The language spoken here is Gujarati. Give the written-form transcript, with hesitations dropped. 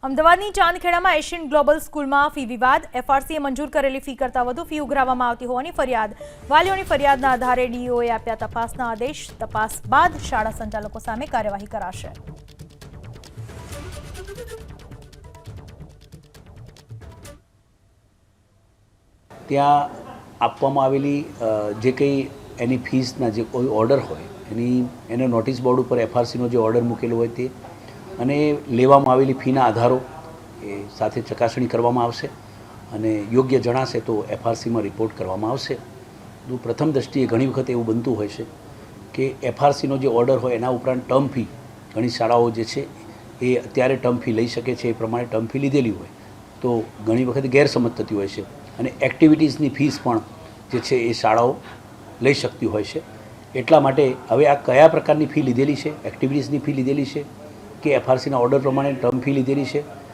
અમદાવાદની ચાંદખેડામાં એશિયન ગ્લોબલ સ્કૂલમાં ફી વિવાદ. એફઆરસીએ મંજૂર કરેલી ફી કરતાં વધુ ફી ઉઘરાવવામાં આવતી હોવાની ફરિયાદ. વાલીઓની ફરિયાદના આધારે ડીઈઓએ આપ્યા તપાસના આદેશ. તપાસ બાદ શાળા સંચાલકો સામે કાર્યવાહી કરાશે. ત્યાં આપવામાં આવેલી જે કંઈ એની ફીસના જે કોઈ ઓર્ડર હોય એને નોટિસ બોર્ડ ઉપર એફઆરસીનો જે ઓર્ડર મૂકેલો હોય તે અને લેવામાં આવેલી ફીના આધારો એ સાથે ચકાસણી કરવામાં આવશે અને યોગ્ય જણાશે તો એફઆરસીમાં રિપોર્ટ કરવામાં આવશે. પ્રથમ દૃષ્ટિએ ઘણી વખત એવું બનતું હોય છે કે એફઆરસીનો જે ઓર્ડર હોય એના ઉપરાંત ટર્મ ફી ઘણી શાળાઓ જે છે એ અત્યારે ટર્મ ફી લઈ શકે છે, એ પ્રમાણે ટર્મ ફી લીધેલી હોય તો ઘણી વખત ગેરસમજ થતી હોય છે અને એક્ટિવિટીઝની ફીસ પણ જે છે એ શાળાઓ લઈ શકતી હોય છે. એટલા માટે હવે આ કયા પ્રકારની ફી લીધેલી છે, એક્ટિવિટીઝની ફી લીધેલી છે કે એફઆરસીના ઓર્ડર પ્રમાણે ટર્મ ફી લીધેલી છે,